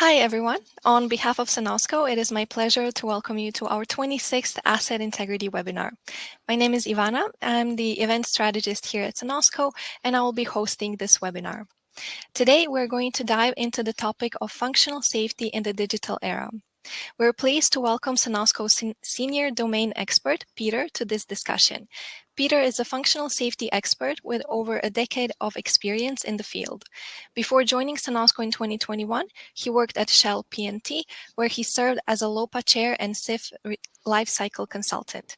Hi, everyone. On behalf of Cenosco, it is my pleasure to welcome you to our 26th Asset Integrity webinar. My name is Ivana. I'm the event strategist here at Cenosco, and I will be hosting this webinar. Today, we're going to dive into the topic of functional safety in the digital era. We're pleased to welcome Cenosco's senior domain expert, Peter, to this discussion. Peter is a functional safety expert with over a decade of experience in the field. Before joining Cenosco in 2021, he worked at Shell PNT, where he served as a LOPA chair and SIF lifecycle consultant.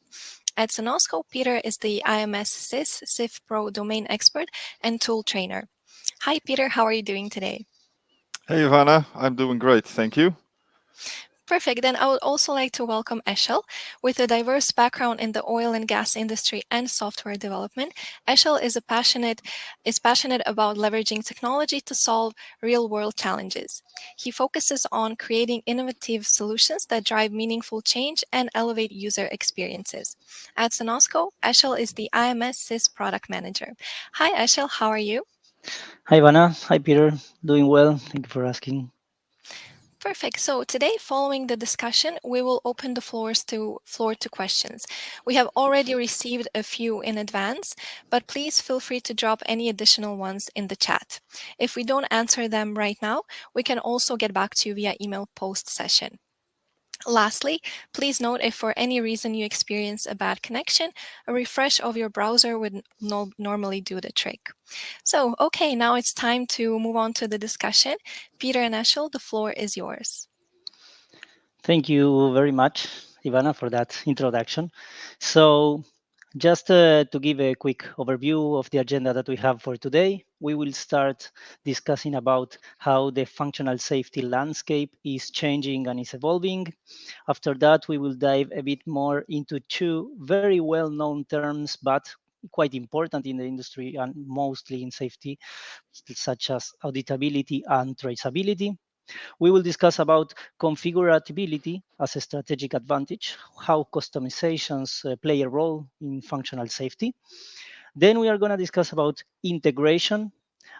At Cenosco, Peter is the IMS SIF Pro domain expert and tool trainer. Hi, Peter. How are you doing today? Hey Ivana, I'm doing great, thank you. Perfect. Then I would also like to welcome Eshel. With a diverse background in the oil and gas industry and software development, Eshel is passionate about leveraging technology to solve real-world challenges. He focuses on creating innovative solutions that drive meaningful change and elevate user experiences. At Cenosco, Eshel is the IMS SIS product manager. Hi, Eshel. How are you? Hi, Ivana. Hi, Peter. Doing well. Thank you for asking. Perfect. So today, following the discussion, we will open the floor to questions. We have already received a few in advance, but please feel free to drop any additional ones in the chat. If we don't answer them right now, we can also get back to you via email post session. Lastly, please note if for any reason you experience a bad connection, a refresh of your browser would normally do the trick. So, okay, now it's time to move on to the discussion. Peter and Eshel, the floor is yours. Thank you very much, Ivana, for that introduction. So, just to give a quick overview of the agenda that we have for today, we will start discussing about how the functional safety landscape is changing and is evolving. After that, we will dive a bit more into two very well-known terms, but quite important in the industry and mostly in safety, such as auditability and traceability. We will discuss about configurability as a strategic advantage, how customizations play a role in functional safety. Then we are going to discuss about integration.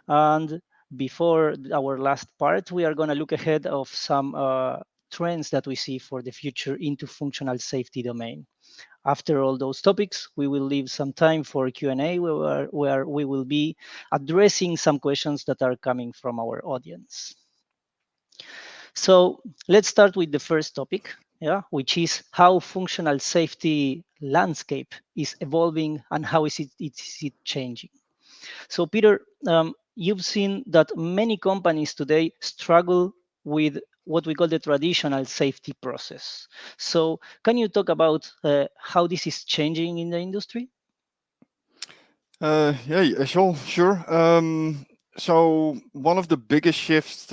And before our last part, we are going to look ahead of some trends that we see for the future into functional safety domain. After all those topics, we will leave some time for Q&A where we will be addressing some questions that are coming from our audience. So let's start with the first topic, which is how functional safety landscape is evolving and how is it changing. So Peter, you've seen that many companies today struggle with what we call the traditional safety process. So can you talk about how this is changing in the industry? Yeah, sure. So one of the biggest shifts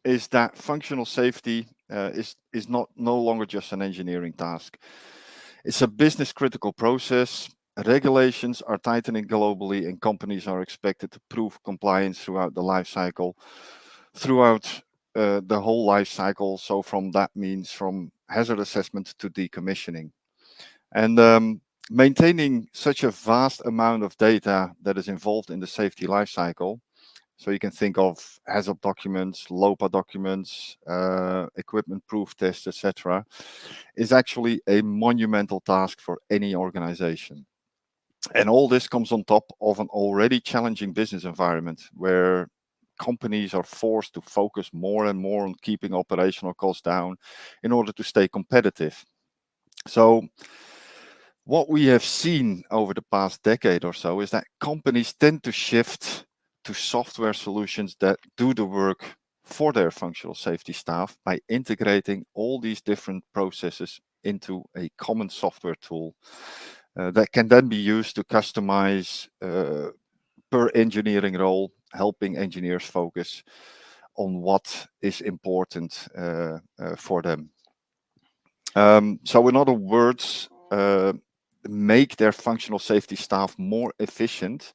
is that functional safety is not no longer just an engineering task. It's a business critical process. Regulations are tightening globally, and companies are expected to prove compliance throughout the life cycle, throughout the whole life cycle. So from that means from hazard assessment to decommissioning. And maintaining such a vast amount of data that is involved in the safety lifecycle, so you can think of hazard documents, LOPA documents, equipment proof tests, etc., is actually a monumental task for any organization. And all this comes on top of an already challenging business environment where companies are forced to focus more and more on keeping operational costs down in order to stay competitive. So what we have seen over the past decade or so is that companies tend to shift to software solutions that do the work for their functional safety staff by integrating all these different processes into a common software tool that can then be used to customize per engineering role, helping engineers focus on what is important for them. So in other words, make their functional safety staff more efficient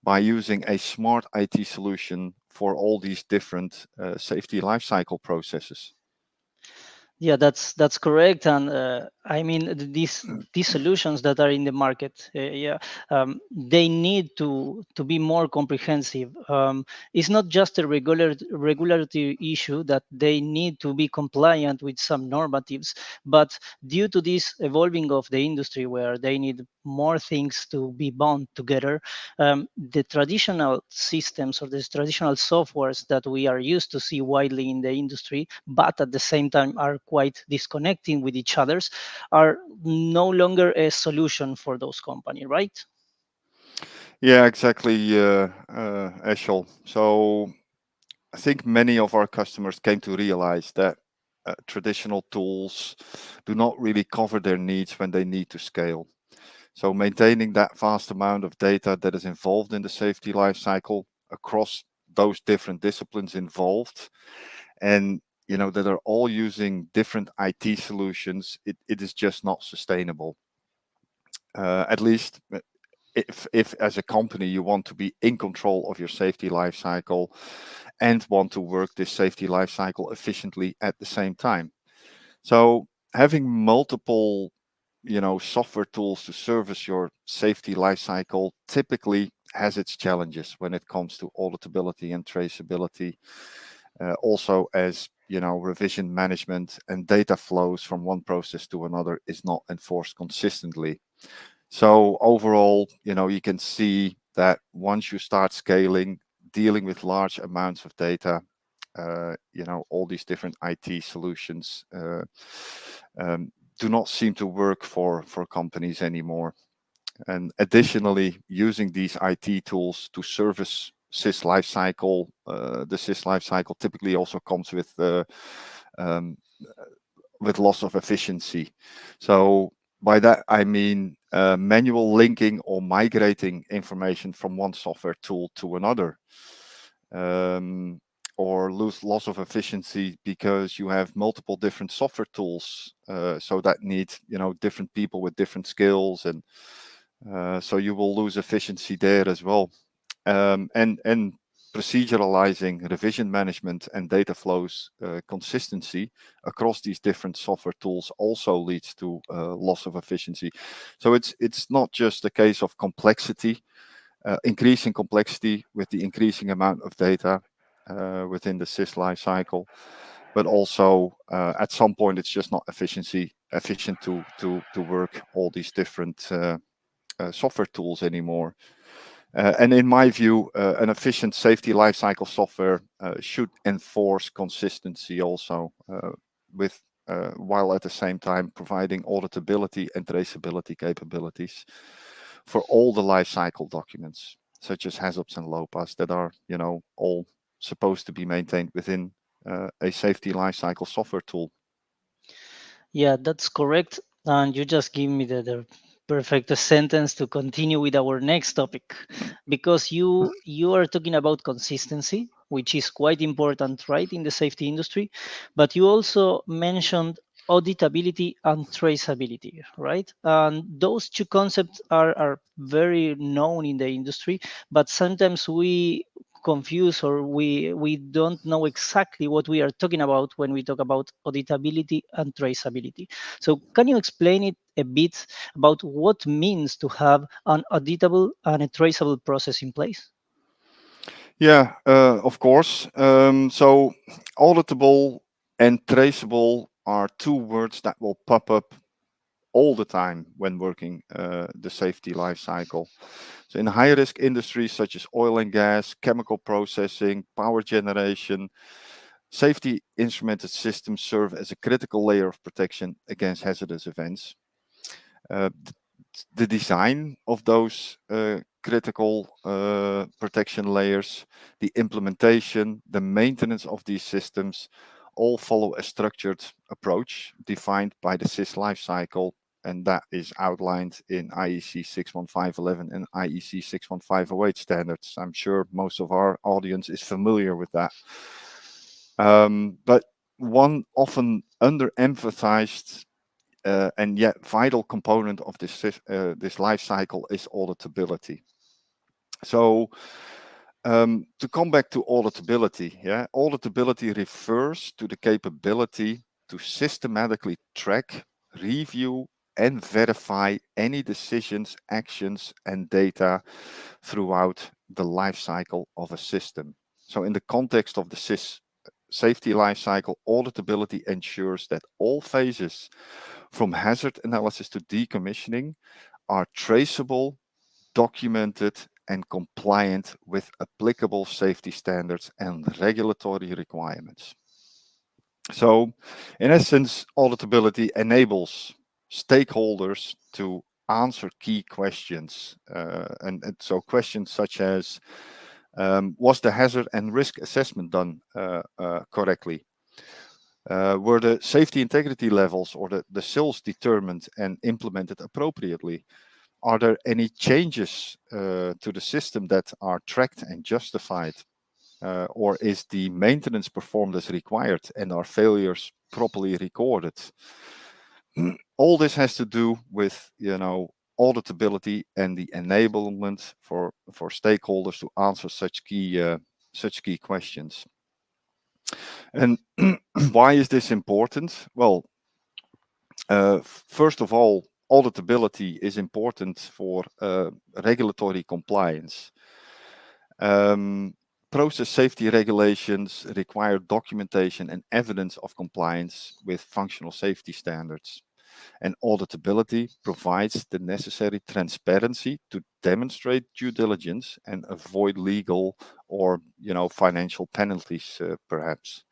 by using a smart IT solution for all these different safety lifecycle processes. Yeah, that's correct. And I mean, these solutions that are in the market, yeah, they need to be more comprehensive. It's not just a regulatory issue that they need to be compliant with some normatives, but due to this evolving of the industry, where they need more things to be bound together, the traditional systems or the traditional softwares that we are used to see widely in the industry, but at the same time are quite disconnecting with each others, are no longer a solution for those companies, right? Yeah, exactly, Eshel. So I think many of our customers came to realize that traditional tools do not really cover their needs when they need to scale. So maintaining that vast amount of data that is involved in the safety lifecycle across those different disciplines involved, and that are all using different IT solutions, it is just not sustainable. At least if as a company you want to be in control of your safety lifecycle and want to work this safety lifecycle efficiently at the same time. So having multiple software tools to service your safety lifecycle typically has its challenges when it comes to auditability and traceability. Also, as revision management and data flows from one process to another is not enforced consistently. So overall, you can see that once you start scaling, dealing with large amounts of data, all these different IT solutions um, do not seem to work for companies anymore. And additionally, using these IT tools to service SIS lifecycle, the SIS lifecycle typically also comes um, with loss of efficiency. So by that I mean manual linking or migrating information from one software tool to another. Um, or lose loss of efficiency because you have multiple different software tools, so that need different people with different skills, and so you will lose efficiency there as well. And proceduralizing revision management and data flows consistency across these different software tools also leads to loss of efficiency. So it's not just a case of complexity, increasing complexity with the increasing amount of data within the SIS lifecycle, but also at some point it's just not efficient to work all these different software tools anymore. And in my view, an efficient safety lifecycle software should enforce consistency also, with while at the same time providing auditability and traceability capabilities for all the lifecycle documents, such as HAZOPs and LOPAs that are, all supposed to be maintained within a safety lifecycle software tool. Yeah, that's correct. And you just give me the perfect sentence to continue with our next topic, because you are talking about consistency, which is quite important, right, in the safety industry. But you also mentioned auditability and traceability, right? And those two concepts are very known in the industry, but sometimes we confuse, or we don't know exactly what we are talking about when we talk about auditability and traceability. So can you explain it a bit about what means to have an auditable and a traceable process in place? Yeah, of course. So auditable and traceable are two words that will pop up all the time when working the safety life cycle. So in high risk industries such as oil and gas, chemical processing, power generation, safety instrumented systems serve as a critical layer of protection against hazardous events. Uh, the design of those critical protection layers, the implementation, the maintenance of these systems all follow a structured approach defined by the SIS lifecycle, and that is outlined in IEC 61511 and IEC 61508 standards. I'm sure most of our audience is familiar with that. But one often underemphasized and yet vital component of this life cycle is auditability. So to come back to auditability, yeah, auditability refers to the capability to systematically track review, and verify any decisions, actions, and data throughout the life cycle of a system. So, in the context of the safety life cycle, auditability ensures that all phases from hazard analysis to decommissioning are traceable, documented, and compliant with applicable safety standards and regulatory requirements. So, in essence, auditability enables stakeholders to answer key questions. And so, questions such as was the hazard and risk assessment done correctly? Were the safety integrity levels or the SILs determined and implemented appropriately? Are there any changes to the system that are tracked and justified? Or is the maintenance performed as required and are failures properly recorded? All this has to do with, auditability and the enablement for stakeholders to answer such key questions. And why is this important? Well, first of all, auditability is important for regulatory compliance. Process safety regulations require documentation and evidence of compliance with functional safety standards. And auditability provides the necessary transparency to demonstrate due diligence and avoid legal or financial penalties, perhaps.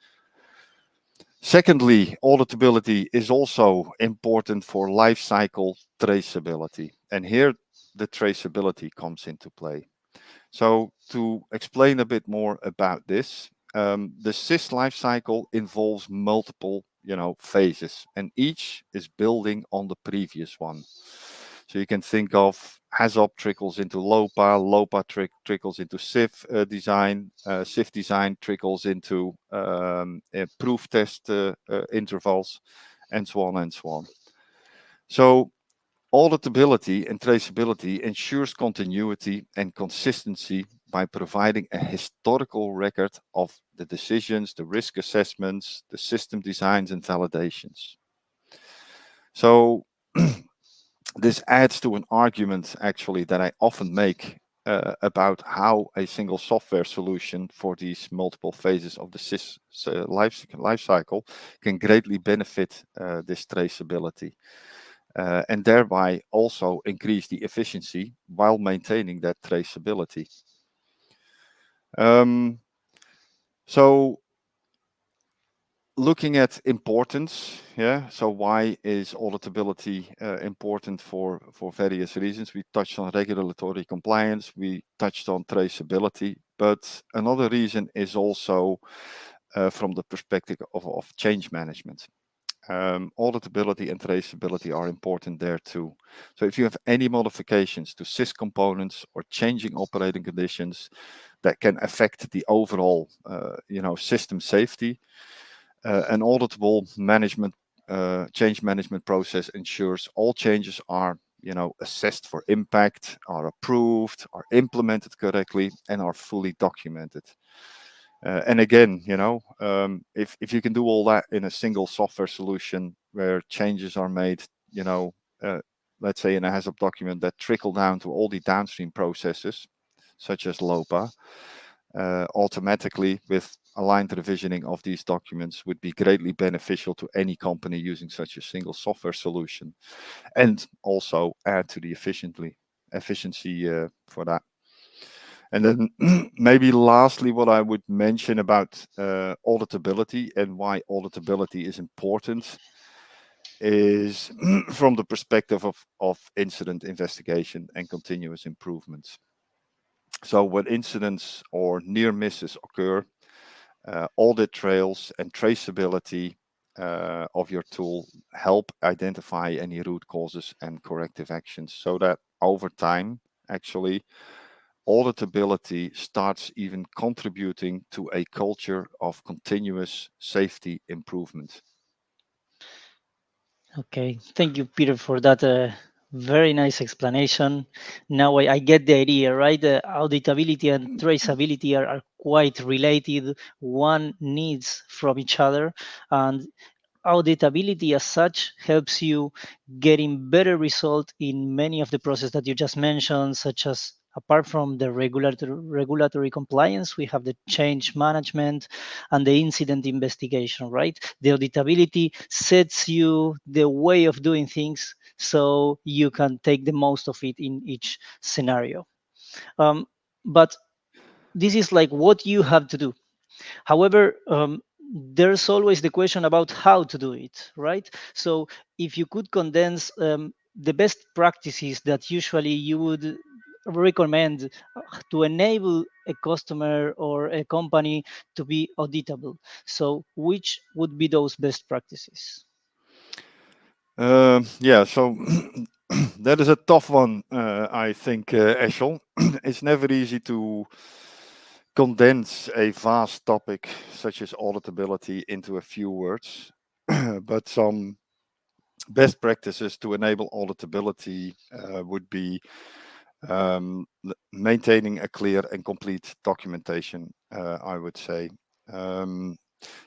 Secondly, auditability is also important for life cycle traceability. And here the traceability comes into play. So to explain a bit more about this, the SIS life cycle involves multiple, phases, and each is building on the previous one. So you can think of HAZOP trickles into LOPA, LOPA trickles into SIF design, SIF design trickles into proof test intervals, and so on and so on. So auditability and traceability ensures continuity and consistency by providing a historical record of the decisions, the risk assessments, the system designs, and validations. So this adds to an argument actually that I often make about how a single software solution for these multiple phases of the SIS life cycle can greatly benefit this traceability. And thereby also increase the efficiency while maintaining that traceability. So looking at importance, so why is auditability important for various reasons? We touched on regulatory compliance, we touched on traceability, but another reason is also from the perspective of change management. Auditability and traceability are important there too. So if you have any modifications to SIS components or changing operating conditions that can affect the overall, system safety, an auditable change management process ensures all changes are, assessed for impact, are approved, are implemented correctly, and are fully documented. And again, if you can do all that in a single software solution where changes are made, let's say in a HAZOP document that trickle down to all the downstream processes, such as LOPA, automatically with aligned revisioning of these documents would be greatly beneficial to any company using such a single software solution, and also add to the efficiency for that. And then maybe lastly, what I would mention about auditability and why auditability is important is from the perspective of incident investigation and continuous improvements. So when incidents or near misses occur, audit trails and traceability of your tool help identify any root causes and corrective actions so that over time, actually, auditability starts even contributing to a culture of continuous safety improvement. Okay, thank you, Peter, for that very nice explanation. Now I get the idea, right? Auditability and traceability are quite related. One needs from each other, and auditability as such helps you getting better result in many of the process that you just mentioned, such as apart from the regulatory compliance, we have the change management and the incident investigation, right? The auditability sets you the way of doing things so you can take the most of it in each scenario. But this is like what you have to do. However, there's always the question about how to do it, right? So if you could condense the best practices that usually you would recommend to enable a customer or a company to be auditable, so which would be those best practices? Yeah, so that is a tough one, I think, Eshel. It's never easy to condense a vast topic such as auditability into a few words, but some best practices to enable auditability would be maintaining a clear and complete documentation, I would say. Um,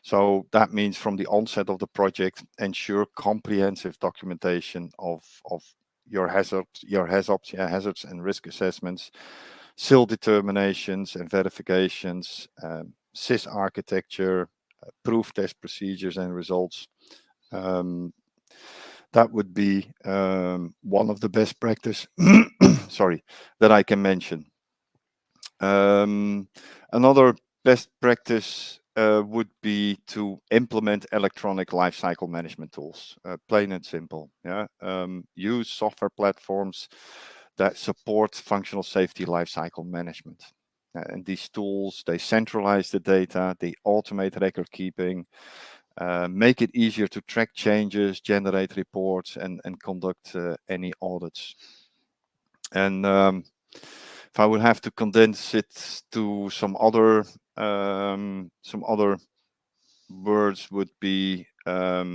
so that means from the onset of the project, ensure comprehensive documentation of hazards and risk assessments, SIL determinations and verifications, SIS architecture, proof test procedures and results. Um, that would be one of the best practice, sorry, that I can mention. Another best practice would be to implement electronic lifecycle management tools, plain and simple. Yeah, use software platforms that support functional safety lifecycle management. And these tools, they centralize the data, they automate record keeping, make it easier to track changes, generate reports, and conduct any audits. And if I would have to condense it to some other words would be a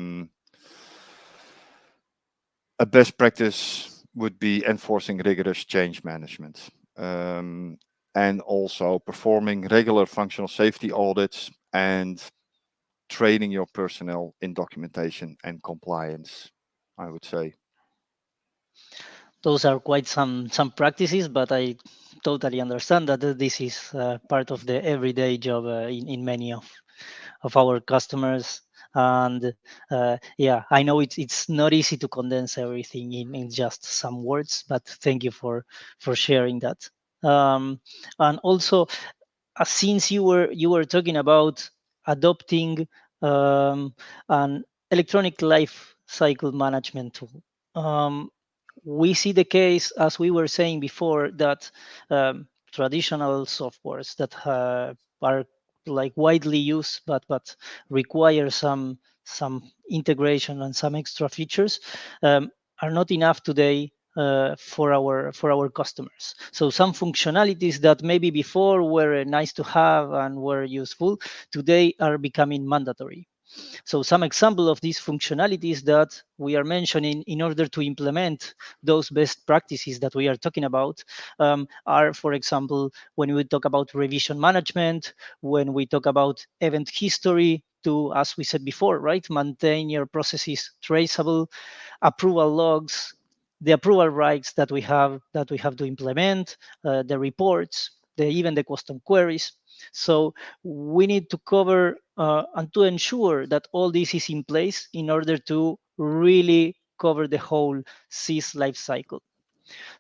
best practice would be enforcing rigorous change management. And also performing regular functional safety audits and training your personnel in documentation and compliance, I would say. Those are quite some practices, but I totally understand that this is part of the everyday job in many of our customers. And yeah, I know it's not easy to condense everything in just some words, but thank you for sharing that. And also, since you were talking about adopting um, an electronic life cycle management tool, um, we see the case, as we were saying before, that traditional softwares that are like widely used but require some integration and some extra features are not enough today for our customers. So some functionalities that maybe before were nice to have and were useful today are becoming mandatory. So some example of these functionalities that we are mentioning in order to implement those best practices that we are talking about are, for example, when we talk about revision management, when we talk about event history, to, as we said before, right, maintain your processes traceable, approval logs, the approval rights that we have to implement, the reports, even the custom queries. So we need to cover and to ensure that all this is in place in order to really cover the whole SIS life cycle.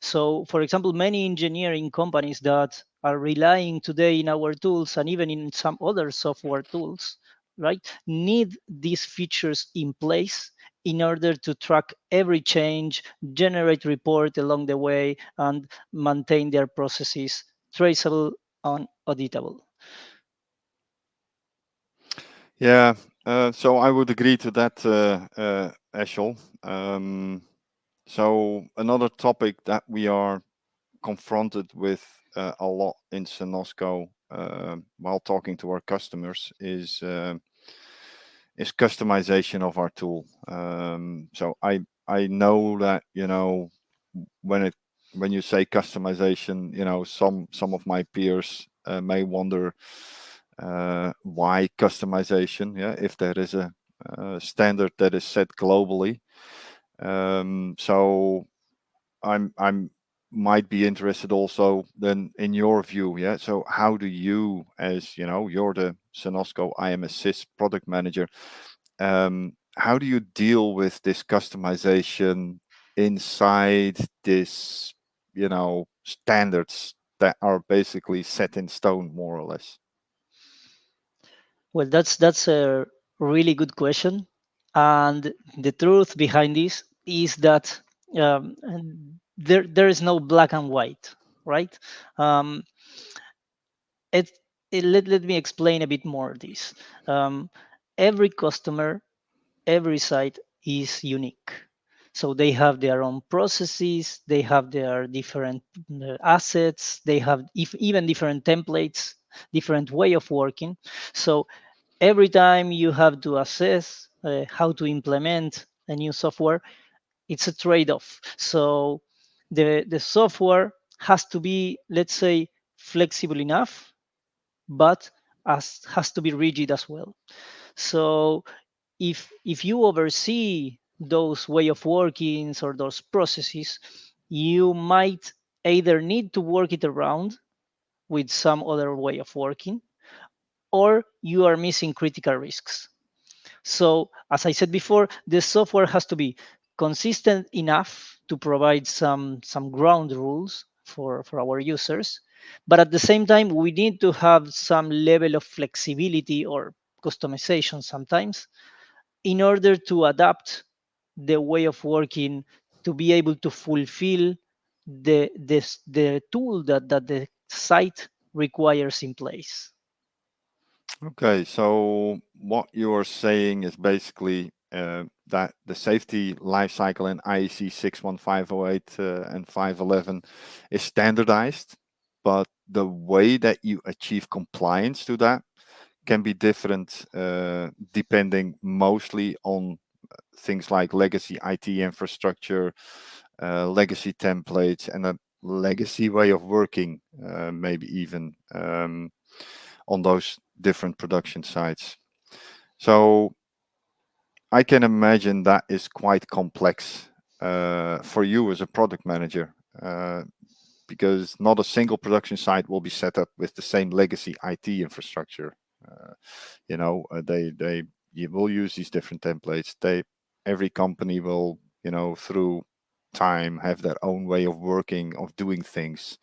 So, for example, many engineering companies that are relying today in our tools and even in some other software tools, right, need these features in place in order to track every change, generate report along the way, and maintain their processes traceable and auditable. Yeah, so I would agree to that, Eshel. So another topic that we are confronted with a lot in Cenosco while talking to our customers is customization of our tool. So I know that when it when you say customization, some of my peers may wonder why customization. Yeah, if there is standard that is set globally. So I'm might be interested also then in your view. Yeah. So how do you, as you know, you're the Cenosco IM Assist product manager. How do you deal with this customization inside this, standards that are basically set in stone, more or less? Well, that's a really good question, and the truth behind this is that there is no black and white, right? Um, it, let me explain a bit more this. Um, every customer, every site is unique. So they have their own processes, they have their different assets, they have even different templates, different way of working. So every time you have to assess how to implement a new software, it's a trade-off. So the software has to be, let's say, flexible enough, but has to be rigid as well. So if you oversee those way of workings or those processes, you might either need to work it around with some other way of working, or you are missing critical risks. So as I said before, the software has to be consistent enough to provide some ground rules for our users, but at the same time we need to have some level of flexibility or customization sometimes in order to adapt the way of working to be able to fulfill the tool that the site requires in place. Okay, so what you are saying is basically that the safety lifecycle in IEC 61508 and 511 is standardized, but the way that you achieve compliance to that can be different depending mostly on things like legacy IT infrastructure, legacy templates, and a legacy way of working, maybe even on those different production sites. So I can imagine that is quite complex for you as a product manager. Because not a single production site will be set up with the same legacy IT infrastructure. Uh, they you will use these different templates. Every company will, through time have their own way of working, of doing things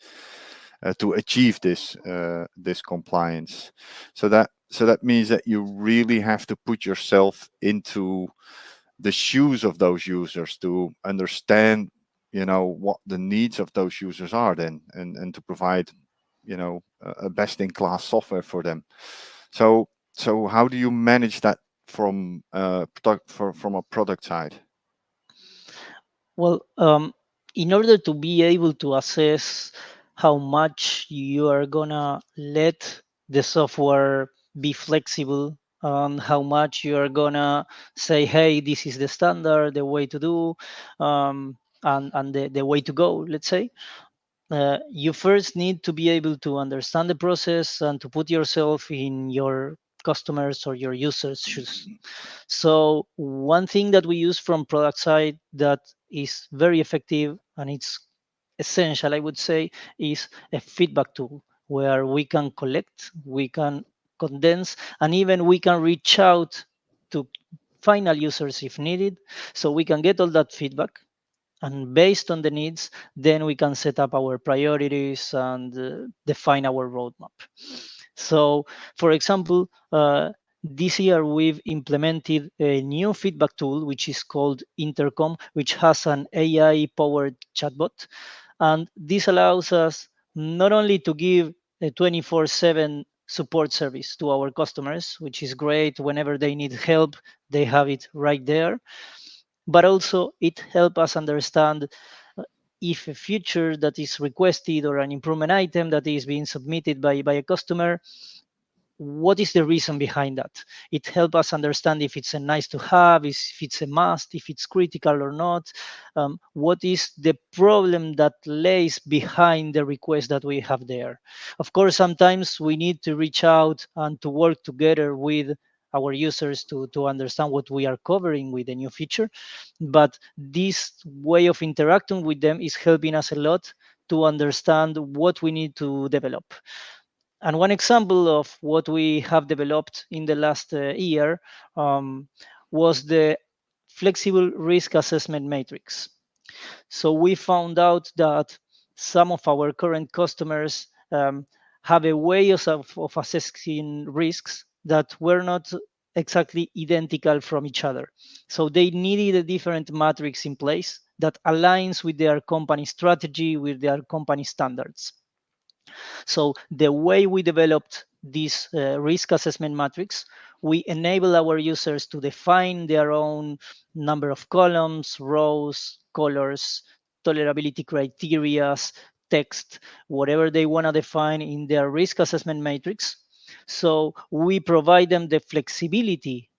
to achieve this compliance. So that means that you really have to put yourself into the shoes of those users to understand, what the needs of those users are then, and to provide, a best in class software for them. So how do you manage that from from a product side? Well, in order to be able to assess how much you are gonna let the software be flexible, how much you are gonna say, hey, this is the standard, the way to do, and the way to go, let's say, you first need to be able to understand the process and to put yourself in your customers or your users' shoes. So one thing that we use from product side that is very effective and it's essential, I would say, is a feedback tool where we can collect, we can condense, and even we can reach out to final users if needed. So we can get all that feedback, and based on the needs, then we can set up our priorities and define our roadmap. So for example, this year we've implemented a new feedback tool which is called Intercom, which has an AI powered chatbot, and this allows us not only to give a 24/7 support service to our customers, which is great. Whenever they need help, they have it right there, but also it helps us understand if a feature that is requested or an improvement item that is being submitted by a customer, what is the reason behind that. It helps us understand if it's a nice to have, if it's a must, if it's critical or not. What is the problem that lays behind the request that we have there. Of course, sometimes we need to reach out and to work together with our users to understand what we are covering with the new feature. But this way of interacting with them is helping us a lot to understand what we need to develop. And one example of what we have developed in the last year was the flexible risk assessment matrix. So we found out that some of our current customers have a way of assessing risks that were not exactly identical from each other. So they needed a different matrix in place that aligns with their company strategy, with their company standards. So the way we developed this risk assessment matrix, we enable our users to define their own number of columns, rows, colors, tolerability criteria, text, whatever they want to define in their risk assessment matrix. So we provide them the flexibility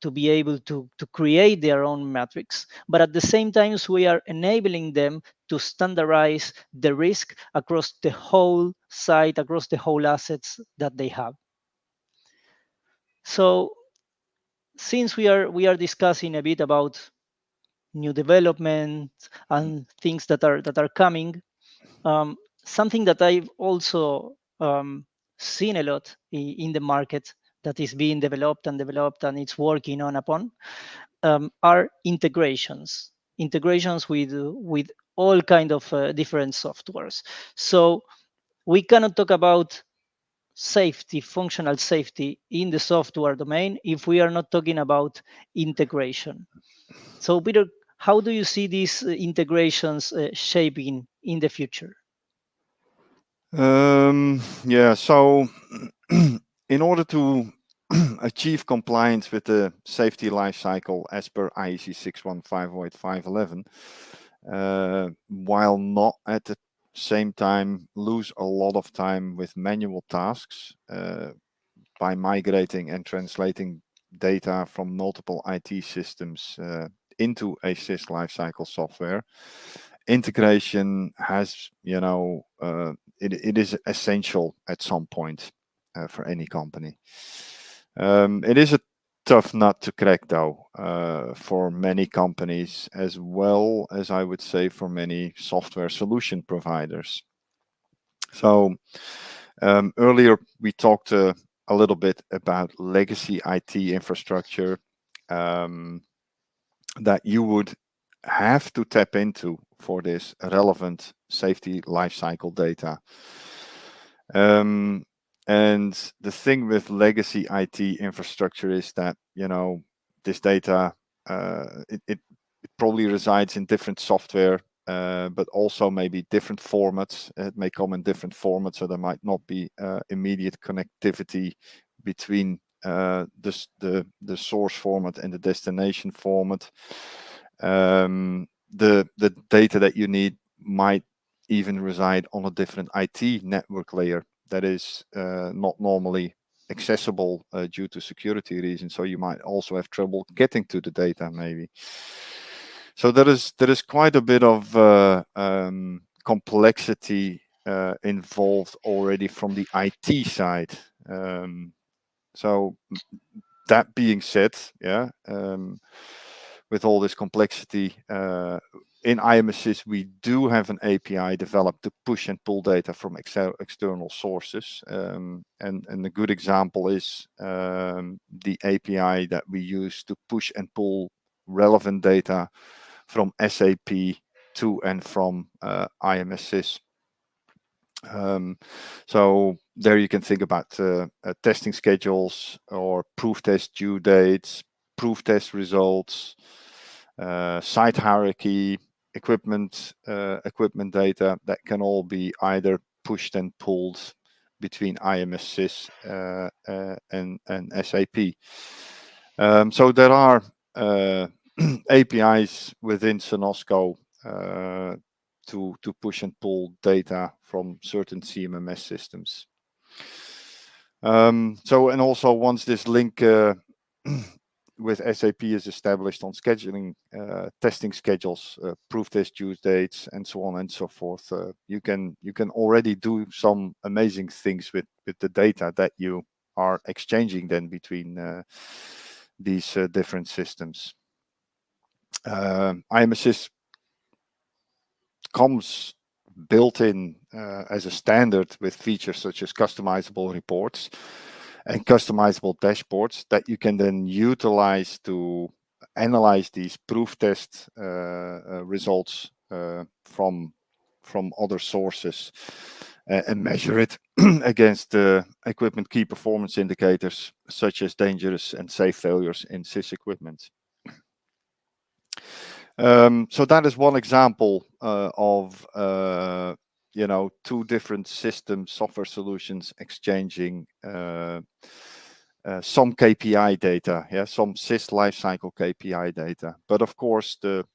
to be able to create their own metrics. But at the same time, we are enabling them to standardize the risk across the whole site, across the whole assets that they have. So since we are discussing a bit about new development and things that are coming, something that I've also seen a lot in the market that is being developed and it's working on upon are integrations with all kind of different softwares. So we cannot talk about safety, functional safety in the software domain if we are not talking about integration. So Peter, how do you see these integrations shaping in the future? Yeah, so in order to achieve compliance with the safety life cycle as per IEC 61508-511, while not at the same time lose a lot of time with manual tasks by migrating and translating data from multiple IT systems into a SIS lifecycle software, integration has, it is essential at some point for any company. It is a tough nut to crack, though, for many companies, as well as I would say for many software solution providers. So earlier we talked a little bit about legacy IT infrastructure that you would have to tap into for this relevant safety lifecycle data. And the thing with legacy IT infrastructure is that, this data, it probably resides in different software, but also maybe different formats. It may come in different formats, so there might not be immediate connectivity between the source format and the destination format. The data that you need might even reside on a different IT network layer that is not normally accessible due to security reasons. So you might also have trouble getting to the data, maybe. So there is quite a bit of complexity involved already from the IT side. So that being said, yeah, with all this complexity in IMSS, we do have an API developed to push and pull data from external sources. And a good example is the API that we use to push and pull relevant data from SAP to and from IMSS. So there you can think about testing schedules or proof test due dates, proof test results, site hierarchy, equipment data that can all be either pushed and pulled between IMSS and SAP. So there are APIs within Cenosco to push and pull data from certain CMMS systems. So, and also once this link with SAP is established on scheduling, testing schedules, proof test due dates, and so on and so forth, you can already do some amazing things with the data that you are exchanging then between these different systems. IM Assist comes built in as a standard with features such as customizable reports and customizable dashboards that you can then utilize to analyze these proof test results from other sources and measure it against the equipment key performance indicators such as dangerous and safe failures in sys equipment. So that is one example of two different system software solutions exchanging some KPI data, some sys lifecycle KPI data. But of course, the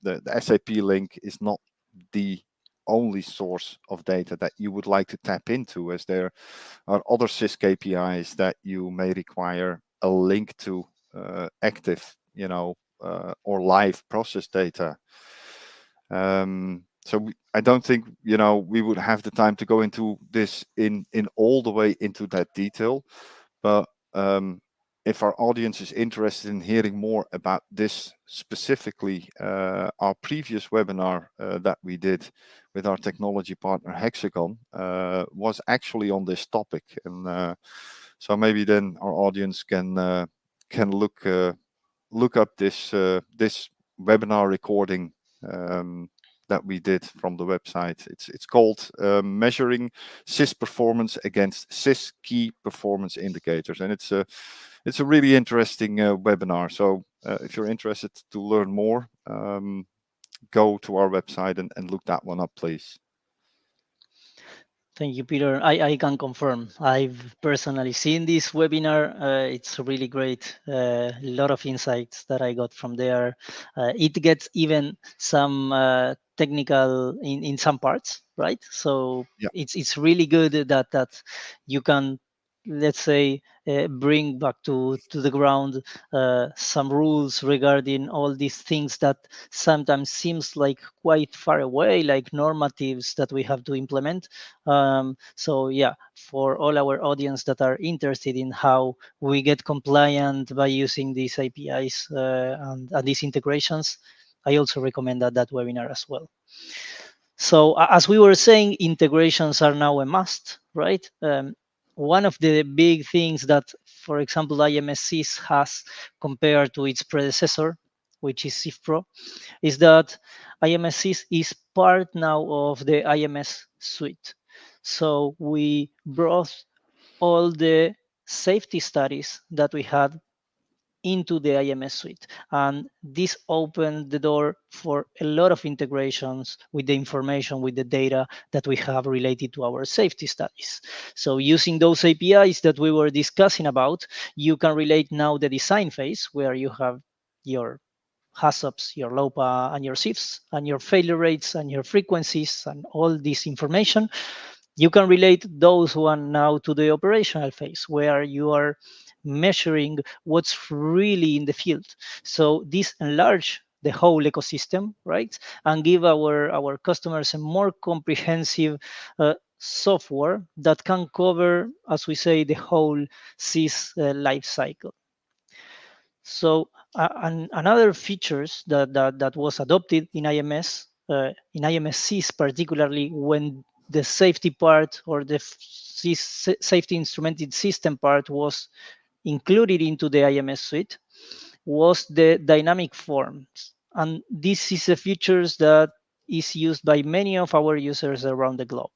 SAP link is not the only source of data that you would like to tap into, as there are other sys KPIs that you may require a link to active, or live process data. So I don't think we would have the time to go into this in all the way into that detail, but if our audience is interested in hearing more about this specifically, our previous webinar that we did with our technology partner Hexagon was actually on this topic, and so maybe then our audience can look up this webinar recording that we did from the website. It's called Measuring Sys Performance Against Sys Key Performance Indicators, and it's a really interesting webinar. So if you're interested to learn more, go to our website and look that one up, please. Thank you, Peter. I can confirm. I've personally seen this webinar. It's really great. A lot of insights that I got from there. It gets even some technical in some parts, right? So Yeah. it's really good that you can, let's say, bring back to the ground some rules regarding all these things that sometimes seems like quite far away, like normatives that we have to implement. So yeah, for all our audience that are interested in how we get compliant by using these APIs and these integrations, I also recommend that webinar as well. So as we were saying, integrations are now a must, right? One of the big things that, for example, IMSCs has compared to its predecessor, which is SIFPRO, is that IMSCs is part now of the IMS suite. So we brought all the safety studies that we had into the IMS suite. And this opened the door for a lot of integrations with the information, with the data that we have related to our safety studies. So using those APIs that we were discussing about, you can relate now the design phase where you have your HACCPs, your LOPA, and your SIFs, and your failure rates, and your frequencies, and all this information. You can relate those one now to the operational phase where you are measuring what's really in the field. So this enlarge the whole ecosystem, right? And give our customers a more comprehensive software that can cover, as we say, the whole SIS life cycle. So another features that was adopted in IMSCs, particularly when the safety part or the safety instrumented system part was included into the IMS suite, was the dynamic forms. And this is a features that is used by many of our users around the globe.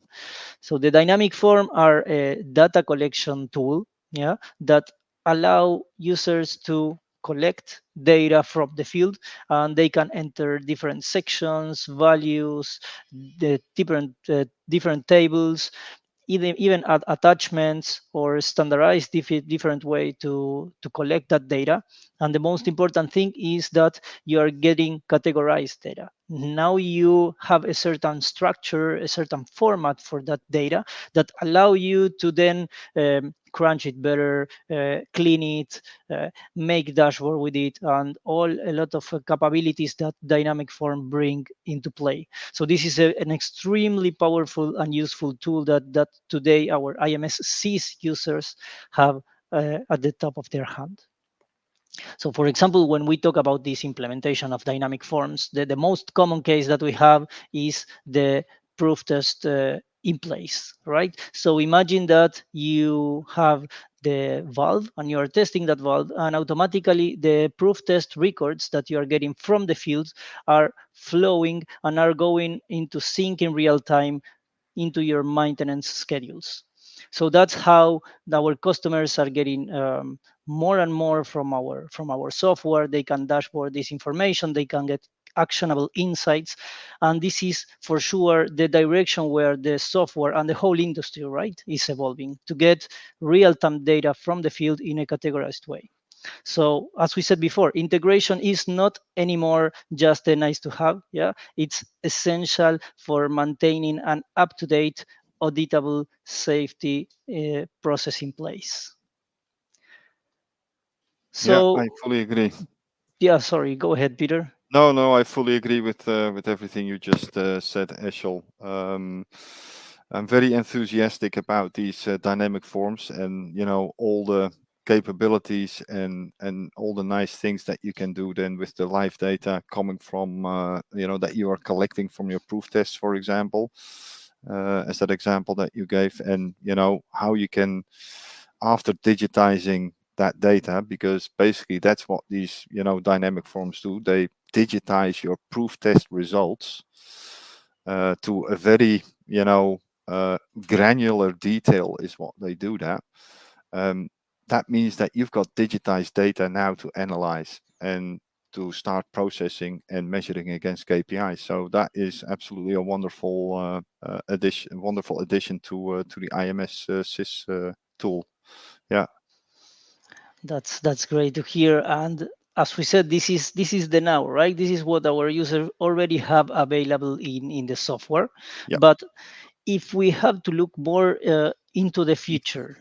So the dynamic form are a data collection tool, yeah, that allow users to collect data from the field, and they can enter different sections, values, the different tables, even add attachments or standardize different way to collect that data. And the most important thing is that you are getting categorized data. Now you have a certain structure, a certain format for that data that allow you to then crunch it better, clean it, make dashboard with it, and a lot of capabilities that dynamic form bring into play. So this is an extremely powerful and useful tool that today our IMS SIS users have at the top of their hand. So for example, when we talk about this implementation of dynamic forms, the most common case that we have is the proof test in place, right? So imagine that you have the valve and you are testing that valve, and automatically the proof test records that you are getting from the fields are flowing and are going into sync in real time into your maintenance schedules. So that's how our customers are getting more and more from our software. They can dashboard this information. They can get actionable insights, and this is for sure the direction where the software and the whole industry, right, is evolving to get real-time data from the field in a categorized way. So as we said before, integration is not anymore just a nice to have. Yeah, it's essential for maintaining an up-to-date auditable safety process in place. Yeah, So I fully agree. yeah, sorry, go ahead, Peter. No, I fully agree with everything you just said, Eshel. I'm very enthusiastic about these dynamic forms, and all the capabilities and all the nice things that you can do then with the live data coming from that you are collecting from your proof tests, for example, as that example that you gave, and how you can, after digitizing that data, because basically that's what these dynamic forms do. They digitize your proof test results to a very granular detail is what they do that. um, that means that you've got digitized data now to analyze and to start processing and measuring against KPIs. So that is absolutely a wonderful addition to the IMS sys tool. Yeah. That's great to hear. And as we said, this is the now, right? This is what our users already have available in the software. Yeah. But if we have to look more into the future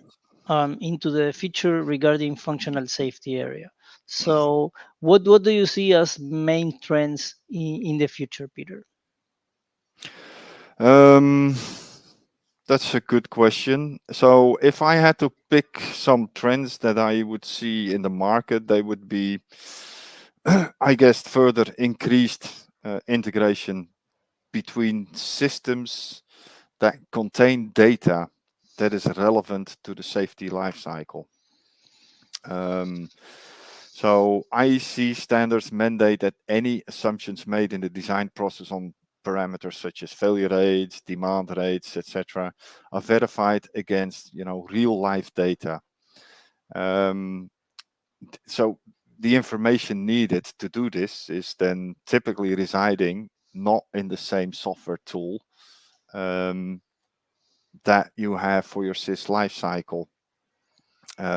regarding functional safety area. So, what do you see as main trends in the future, Peter? Um, that's a good question. So if I had to pick some trends that I would see in the market, they would be, I guess, further increased integration between systems that contain data that is relevant to the safety lifecycle. So IEC standards mandate that any assumptions made in the design process on parameters such as failure rates, demand rates, etc., are verified against real life data. Um, so the information needed to do this is then typically residing not in the same software tool um, that you have for your sys lifecycle.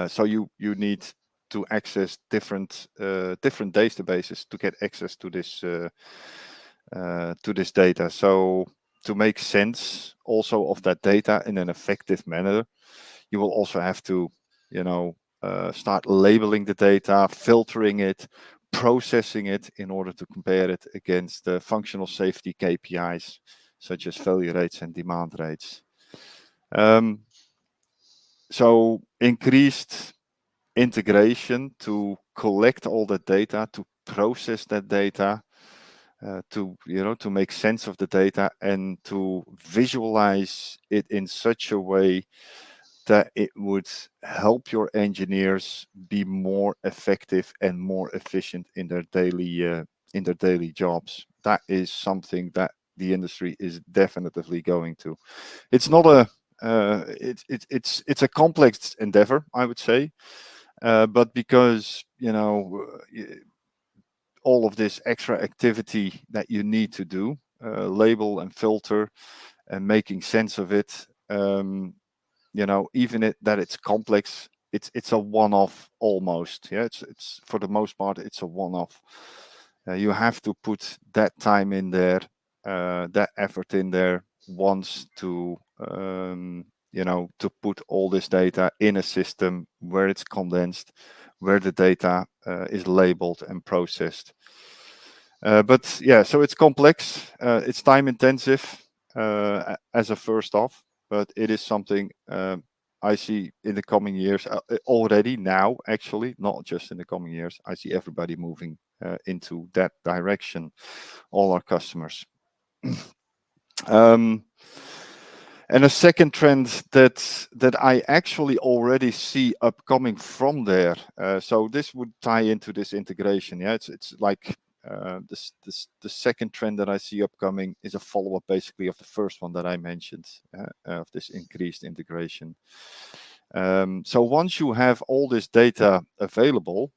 So you need to access different databases to get access to this data. So to make sense also of that data in an effective manner, you will also have to start labeling the data, filtering it, processing it in order to compare it against the functional safety KPIs such as failure rates and demand rates. So increased integration to collect all that data, to process that data, to make sense of the data and to visualize it in such a way that it would help your engineers be more effective and more efficient in their daily jobs. That is something that the industry is definitely going to. It's not a it's a complex endeavor, I would say, but because all of this extra activity that you need to do, label and filter and making sense of it, even that it's complex, it's a one-off almost. Yeah, it's for the most part it's a one-off. You have to put that time in there, that effort in there once to put all this data in a system where it's condensed, where the data is labeled and processed. But yeah, so it's complex, it's time intensive as a first off, but it is something I see in the coming years, already now, actually, not just in the coming years, I see everybody moving into that direction, all our customers. um, and a second trend that I actually already see upcoming from there. So this would tie into this integration. Yeah, it's like the second trend that I see upcoming is a follow up, basically, of the first one that I mentioned, of this increased integration. So once you have all this data available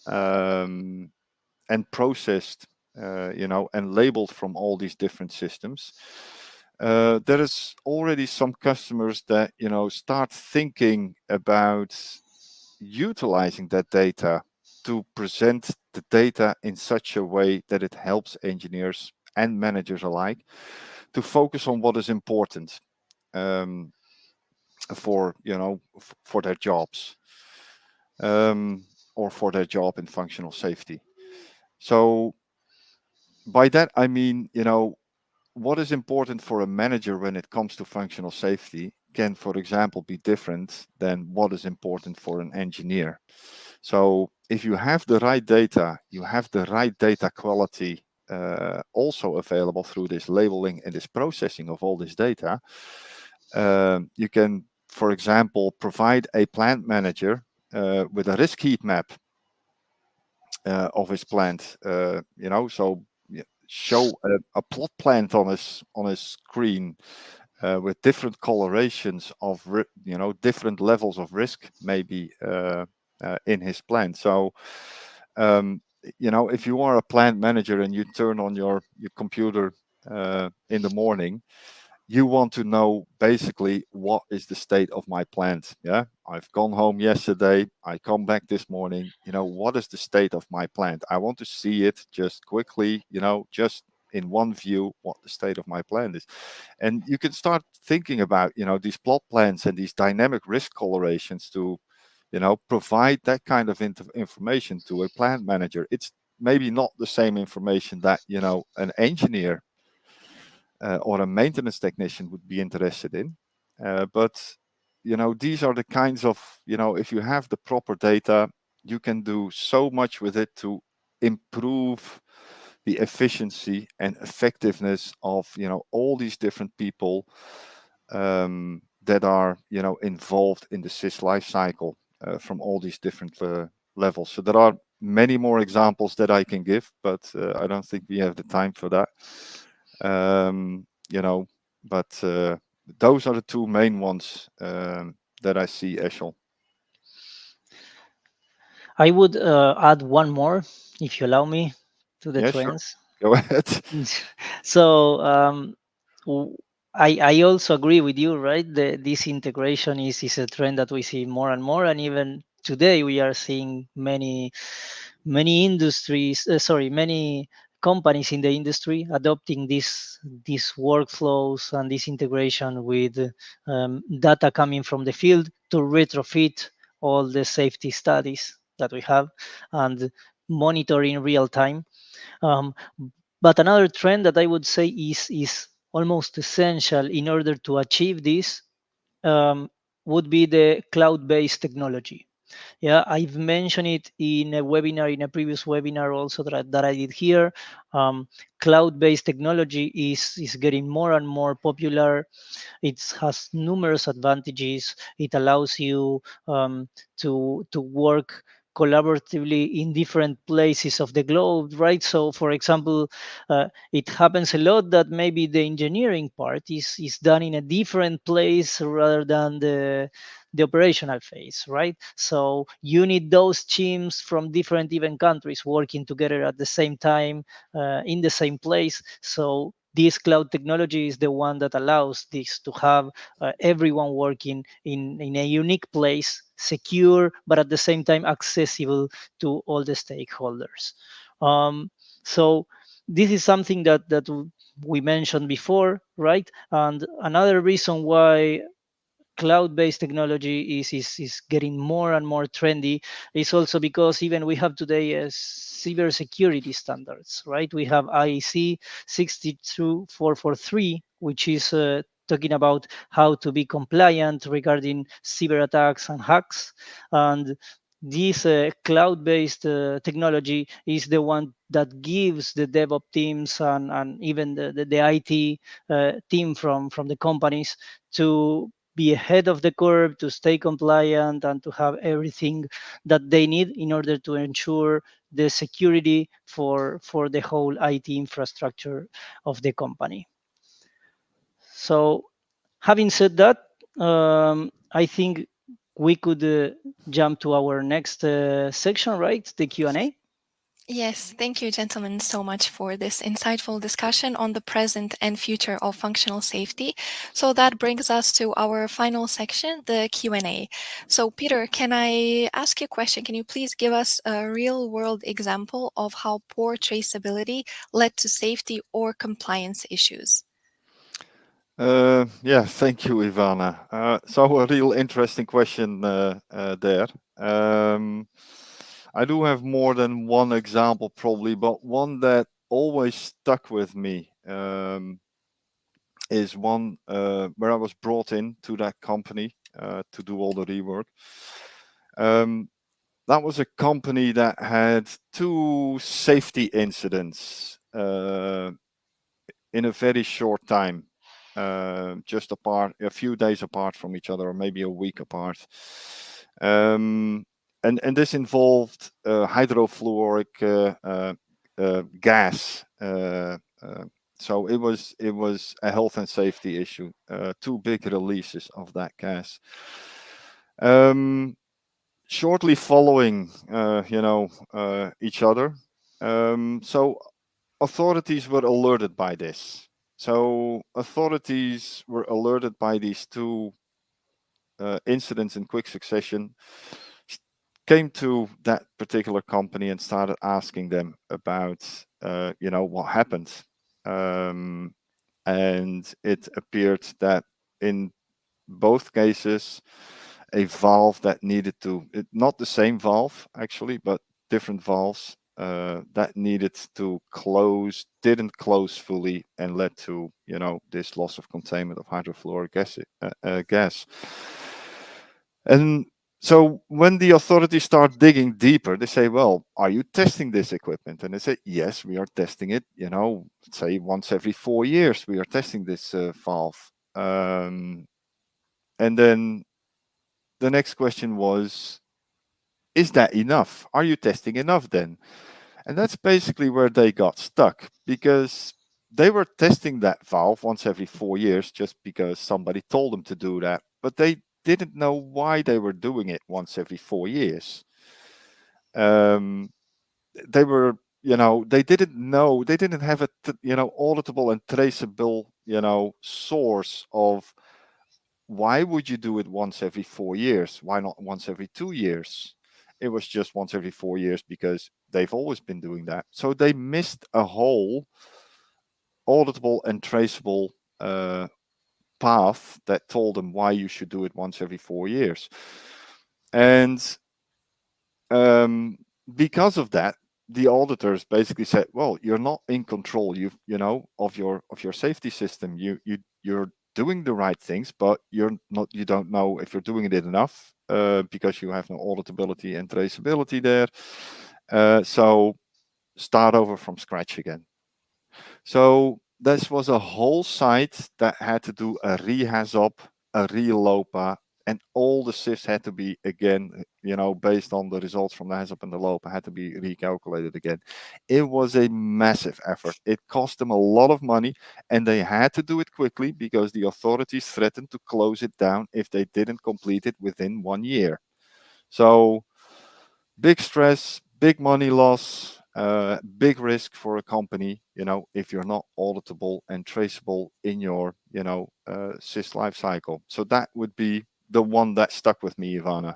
and processed, and labeled from all these different systems, there is already some customers that start thinking about utilizing that data to present the data in such a way that it helps engineers and managers alike to focus on what is important, for for their jobs, or for their job in functional safety. So by that I mean, what is important for a manager when it comes to functional safety can, for example, be different than what is important for an engineer. So if you have the right data, you have the right data quality also available through this labeling and this processing of all this data. You can, for example, provide a plant manager with a risk heat map of his plant. So show a plot plant on his screen with different colorations of different levels of risk, maybe in his plant. So if you are a plant manager and you turn on your computer in the morning, you want to know basically what is the state of my plant. Yeah, I've gone home yesterday, I come back this morning, what is the state of my plant? I want to see it just quickly, just in one view, what the state of my plant is. And you can start thinking about these plot plans and these dynamic risk colorations to provide that kind of information to a plant manager. It's maybe not the same information that an engineer or a maintenance technician would be interested in. But these are the kinds of, if you have the proper data, you can do so much with it to improve the efficiency and effectiveness of all these different people that are involved in the sys life cycle from all these different levels. So there are many more examples that I can give, but I don't think we have the time for that. But those are the two main ones that I see, Eshel. I would add one more, if you allow me, to the Yeah, sure. trends. Go ahead. So I also agree with you, right? This integration is a trend that we see more and more, and even today we are seeing many industries, many companies in the industry adopting these workflows and this integration with data coming from the field to retrofit all the safety studies that we have and monitor in real time. um, but another trend that I would say is almost essential in order to achieve this, would be the cloud-based technology. Yeah, I've mentioned it in a webinar, in a previous webinar also that I did here. Cloud-based technology is getting more and more popular. It has numerous advantages. It allows you to work collaboratively in different places of the globe, right? So, for example, it happens a lot that maybe the engineering part is done in a different place rather than the operational phase, right? So you need those teams from different even countries working together at the same time in the same place. So this cloud technology is the one that allows this to have everyone working in a unique place, secure, but at the same time accessible to all the stakeholders. So this is something that we mentioned before, right? And another reason why cloud-based technology is getting more and more trendy is also because even we have today cybersecurity standards, right? We have IEC 62443, which is talking about how to be compliant regarding cyber attacks and hacks. And this cloud-based technology is the one that gives the DevOps teams and even the IT team from the companies to be ahead of the curve, to stay compliant, and to have everything that they need in order to ensure the security for the whole IT infrastructure of the company. So, having said that, I think we could jump to our next section, right? The Q&A. Yes, thank you, gentlemen, so much for this insightful discussion on the present and future of functional safety. So that brings us to our final section, the Q&A. So Peter, can I ask you a question? Can you please give us a real-world example of how poor traceability led to safety or compliance issues? Yeah, thank you, Ivana. So a real interesting question there. Um, I do have more than one example, probably, but one that always stuck with me is one where I was brought in to that company to do all the rework. Um, that was a company that had two safety incidents in a very short time, just a few days apart from each other, or maybe a week apart. And this involved hydrofluoric gas. So it was a health and safety issue. Two big releases of that gas. Um, Shortly following, each other. So authorities were alerted by this. So authorities were alerted by these two incidents in quick succession, came to that particular company and started asking them about, what happened. Um, and it appeared that in both cases, a valve that needed not the same valve actually, but different valves that needed to close, didn't close fully, and led to this loss of containment of hydrofluoric gas. And so when the authorities start digging deeper, they say, well, are you testing this equipment? And they say, yes, we are testing it, let's say once every 4 years, we are testing this valve. And then the next question was, is that enough? Are you testing enough then? And that's basically where they got stuck, because they were testing that valve once every 4 years just because somebody told them to do that. But they didn't know why they were doing it once every 4 years. They were, they didn't know, they didn't have a, auditable and traceable, source of why would you do it once every 4 years? Why not once every 2 years? It was just once every 4 years because they've always been doing that. So they missed a whole auditable and traceable path that told them why you should do it once every 4 years. And because of that, the auditors basically said, "Well, you're not in control. Of your safety system. You're doing the right things, but you're not. You don't know if you're doing it enough because you have no auditability and traceability there. So start over from scratch again." So this was a whole site that had to do a rehasop, a relopa, and all the SIFs had to be again, based on the results from the HAZOP and the LOPA, had to be recalculated again. It was a massive effort. It cost them a lot of money, and they had to do it quickly because the authorities threatened to close it down if they didn't complete it within 1 year. So big stress, big money loss, big risk for a company, if you're not auditable and traceable in your, SIS life cycle. So that would be the one that stuck with me, Ivana.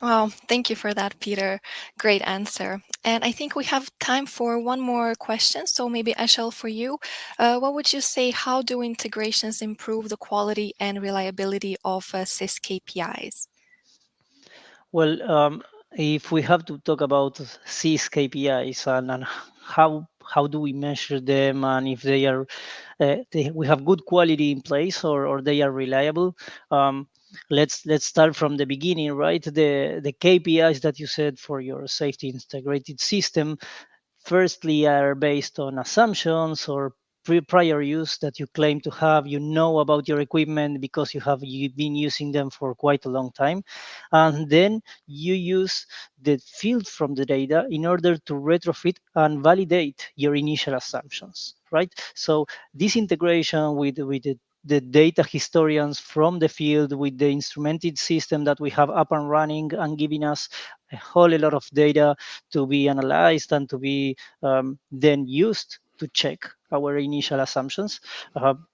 Well, thank you for that, Peter. Great answer. And I think we have time for one more question. So maybe Ashel, for you, what would you say? How do integrations improve the quality and reliability of SIS KPIs? Well, if we have to talk about CIS KPIs and how how do we measure them, and if they are we have good quality in place, or they are reliable. Um, let's start from the beginning, right? The KPIs that you said for your safety integrated system firstly are based on assumptions or prior use that you claim to have. You know about your equipment because you've been using them for quite a long time, and then you use the field from the data in order to retrofit and validate your initial assumptions, right? So this integration with the data historians from the field, with the instrumented system that we have up and running and giving us a whole lot of data to be analyzed and to be then used to check our initial assumptions.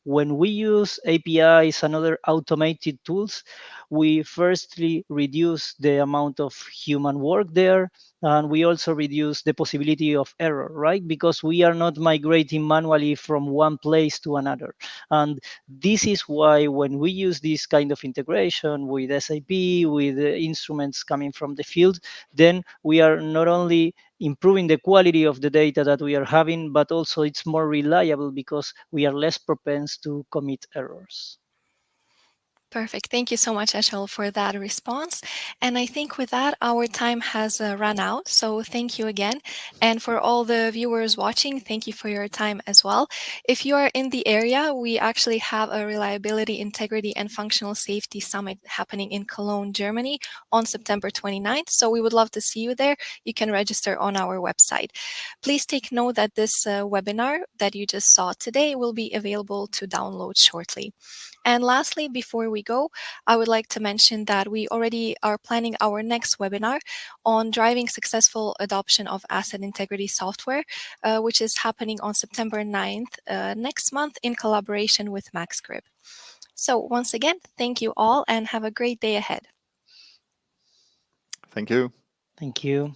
When we use APIs and other automated tools, we firstly reduce the amount of human work there, and we also reduce the possibility of error, right? Because we are not migrating manually from one place to another. And this is why when we use this kind of integration with SAP, with instruments coming from the field, then we are not only improving the quality of the data that we are having, but also it's more reliable because we are less propense to commit errors. Perfect. Thank you so much, Eshel, for that response. And I think with that, our time has run out. So thank you again. And for all the viewers watching, thank you for your time as well. If you are in the area, we actually have a Reliability, Integrity, and Functional Safety Summit happening in Cologne, Germany on September 29th. So we would love to see you there. You can register on our website. Please take note that this webinar that you just saw today will be available to download shortly. And lastly, before we go, I would like to mention that we already are planning our next webinar on driving successful adoption of asset integrity software, which is happening on September 9th next month in collaboration with MaxGrip. So once again, thank you all and have a great day ahead. Thank you. Thank you.